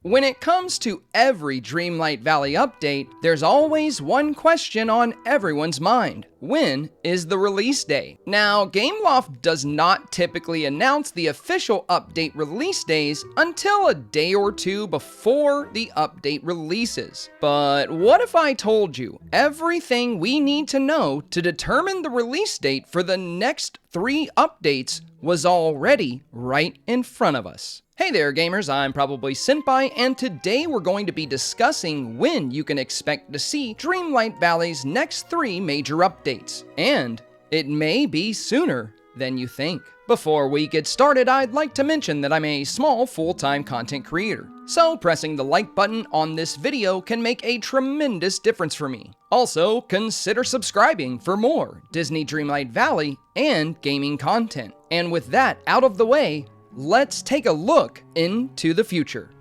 When it comes to every Dreamlight Valley update, there's always one question on everyone's mind. When is the release day? Now, Gameloft does not typically announce the official update release days until a day or two before the update releases. But what if I told you everything we need to know to determine the release date for the next 3 updates was already right in front of us? Hey there gamers, I'm probably Senpai, and today we're going to be discussing when you can expect to see Dreamlight Valley's next 3 major updates. And it may be sooner than you think. Before we get started, I'd like to mention that I'm a small full-time content creator, so pressing the like button on this video can make a tremendous difference for me. Also, consider subscribing for more Disney Dreamlight Valley and gaming content. And with that out of the way, let's take a look into the future.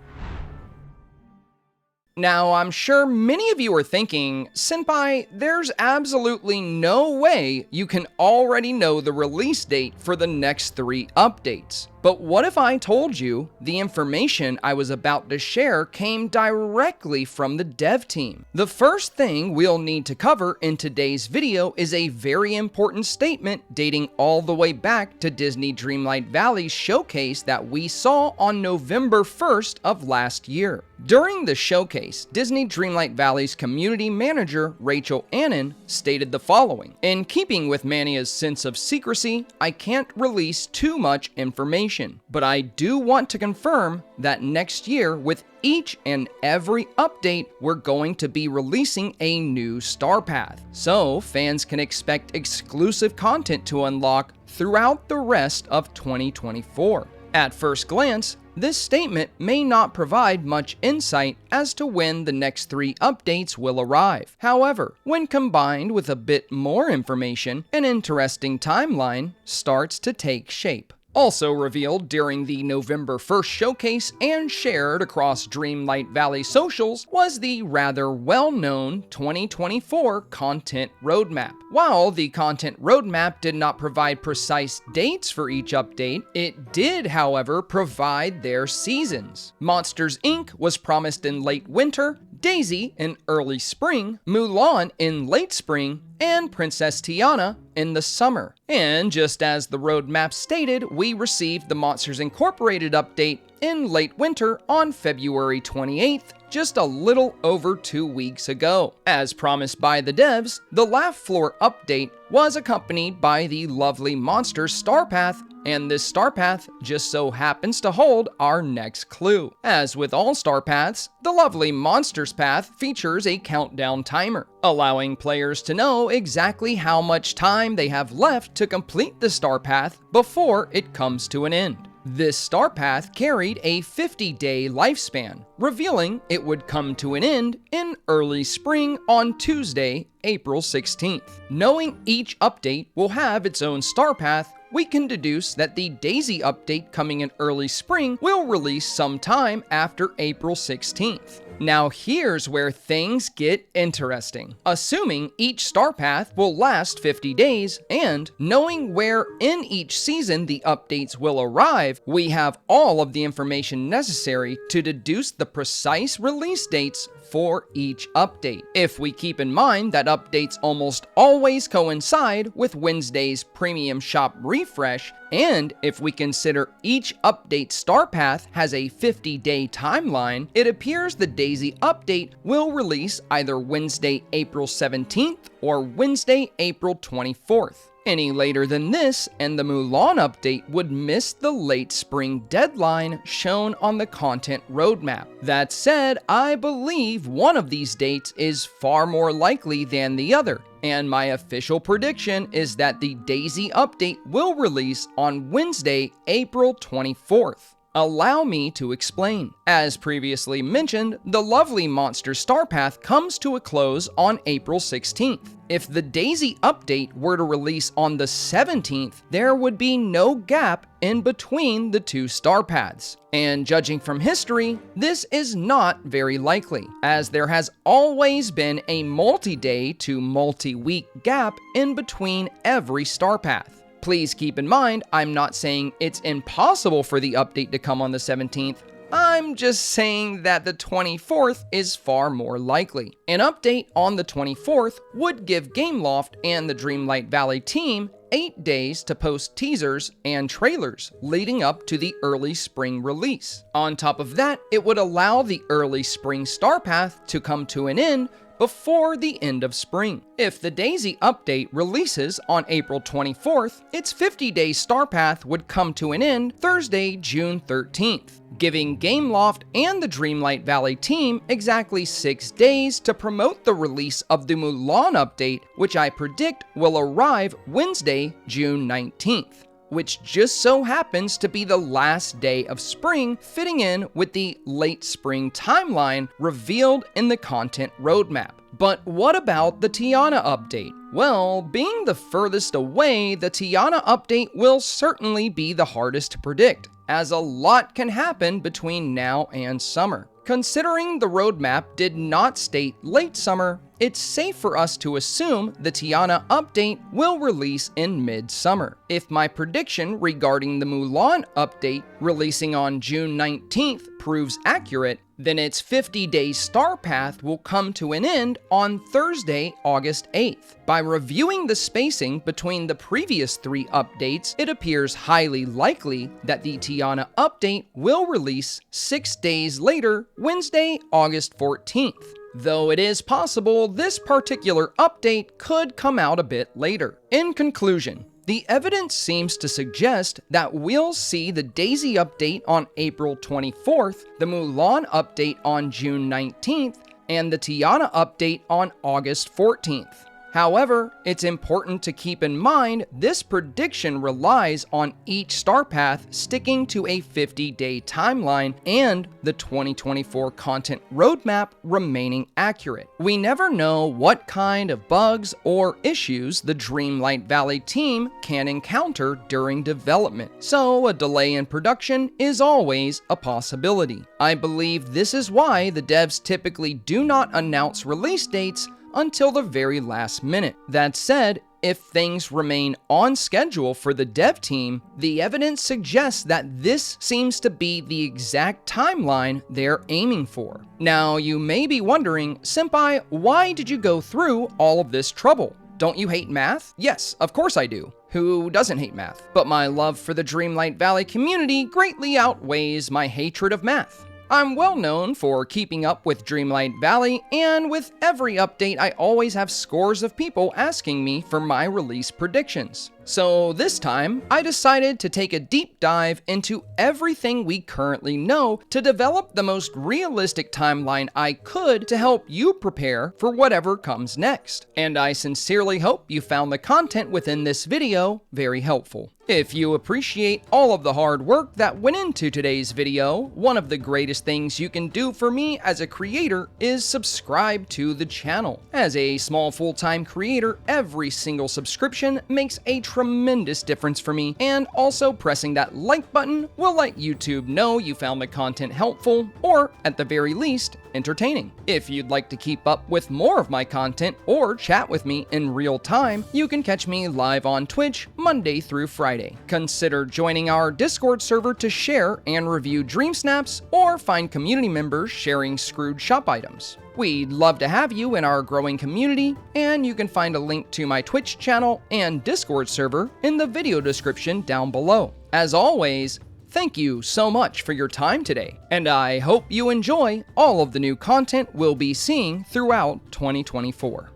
Now, I'm sure many of you are thinking, Senpai, there's absolutely no way you can already know the release date for the next 3 updates. But what if I told you the information I was about to share came directly from the dev team? The first thing we'll need to cover in today's video is a very important statement dating all the way back to Disney Dreamlight Valley's showcase that we saw on November 1st of last year. During the showcase, Disney Dreamlight Valley's community manager, Rachel Annan, stated the following: "In keeping with Mania's sense of secrecy, I can't release too much information, but I do want to confirm that next year, with each and every update, we're going to be releasing a new star path, so fans can expect exclusive content to unlock throughout the rest of 2024. At first glance, this statement may not provide much insight as to when the next 3 updates will arrive. However, when combined with a bit more information, an interesting timeline starts to take shape." Also revealed during the November 1st showcase and shared across Dreamlight Valley socials was the rather well-known 2024 content roadmap. While the content roadmap did not provide precise dates for each update, it did, however, provide their seasons. Monsters Inc. was promised in late winter, Daisy in early spring, Mulan in late spring, and Princess Tiana in the summer. And just as the roadmap stated, we received the Monsters Incorporated update in late winter on February 28th, just a little over 2 weeks ago. As promised by the devs, the Laugh Floor update was accompanied by the lovely Monsters Star Path, and this Star Path just so happens to hold our next clue. As with all Star Paths, the lovely Monsters Path features a countdown timer, allowing players to know exactly how much time they have left to complete the Star Path before it comes to an end. This Star Path carried a 50-day lifespan, revealing it would come to an end in early spring on Tuesday, April 16th. Knowing each update will have its own Star Path, we can deduce that the Daisy update coming in early spring will release sometime after April 16th. Now here's where things get interesting. Assuming each Star Path will last 50 days, and knowing where in each season the updates will arrive, we have all of the information necessary to deduce the precise release dates for each update. If we keep in mind that updates almost always coincide with Wednesday's Premium Shop refresh, and if we consider each update Star Path has a 50-day timeline, it appears the Daisy update will release either Wednesday, April 17th or Wednesday, April 24th. Any later than this, and the Mulan update would miss the late spring deadline shown on the content roadmap. That said, I believe one of these dates is far more likely than the other, and my official prediction is that the Daisy update will release on Wednesday, April 24th. Allow me to explain. As previously mentioned, the lovely Monster Star Path comes to a close on April 16th. If the Daisy update were to release on the 17th, there would be no gap in between the 2 Star Paths. And judging from history, this is not very likely, as there has always been a multi-day to multi-week gap in between every Star Path. Please keep in mind, I'm not saying it's impossible for the update to come on the 17th, I'm just saying that the 24th is far more likely. An update on the 24th would give Gameloft and the Dreamlight Valley team 8 days to post teasers and trailers leading up to the early spring release. On top of that, it would allow the early spring star path to come to an end before the end of spring. If the Daisy update releases on April 24th, its 50-day star path would come to an end Thursday, June 13th, giving Gameloft and the Dreamlight Valley team exactly 6 days to promote the release of the Mulan update, which I predict will arrive Wednesday, June 19th. Which just so happens to be the last day of spring, fitting in with the late spring timeline revealed in the content roadmap. But what about the Tiana update? Well, being the furthest away, the Tiana update will certainly be the hardest to predict, as a lot can happen between now and summer. Considering the roadmap did not state late summer, it's safe for us to assume the Tiana update will release in mid-summer. If my prediction regarding the Mulan update releasing on June 19th proves accurate, then its 50-day star path will come to an end on Thursday, August 8th. By reviewing the spacing between the previous 3 updates, it appears highly likely that the Tiana update will release 6 days later, Wednesday, August 14th. Though it is possible this particular update could come out a bit later. In conclusion, the evidence seems to suggest that we'll see the Daisy update on April 24th, the Mulan update on June 19th, and the Tiana update on August 14th. However, it's important to keep in mind this prediction relies on each star path sticking to a 50-day timeline and the 2024 content roadmap remaining accurate. We never know what kind of bugs or issues the Dreamlight Valley team can encounter during development, so a delay in production is always a possibility. I believe this is why the devs typically do not announce release dates until the very last minute. That said, if things remain on schedule for the dev team, the evidence suggests that this seems to be the exact timeline they're aiming for. Now, you may be wondering, Senpai, why did you go through all of this trouble? Don't you hate math? Yes, of course I do. Who doesn't hate math? But my love for the Dreamlight Valley community greatly outweighs my hatred of math. I'm well known for keeping up with Dreamlight Valley, and with every update I always have scores of people asking me for my release predictions. So this time, I decided to take a deep dive into everything we currently know to develop the most realistic timeline I could to help you prepare for whatever comes next. And I sincerely hope you found the content within this video very helpful. If you appreciate all of the hard work that went into today's video, one of the greatest things you can do for me as a creator is subscribe to the channel. As a small full-time creator, every single subscription makes a tremendous difference for me, and also pressing that like button will let YouTube know you found the content helpful, or at the very least, entertaining. If you'd like to keep up with more of my content or chat with me in real time, you can catch me live on Twitch Monday through Friday. Consider joining our Discord server to share and review Dream Snaps or find community members sharing Screwed shop items. We'd love to have you in our growing community, and you can find a link to my Twitch channel and Discord server in the video description down below. As always, thank you so much for your time today, and I hope you enjoy all of the new content we'll be seeing throughout 2024.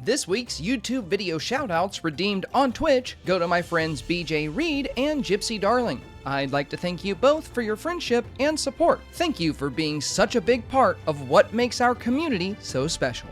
This week's YouTube video shoutouts redeemed on Twitch go to my friends BJ Reed and Gypsy Darling. I'd like to thank you both for your friendship and support. Thank you for being such a big part of what makes our community so special.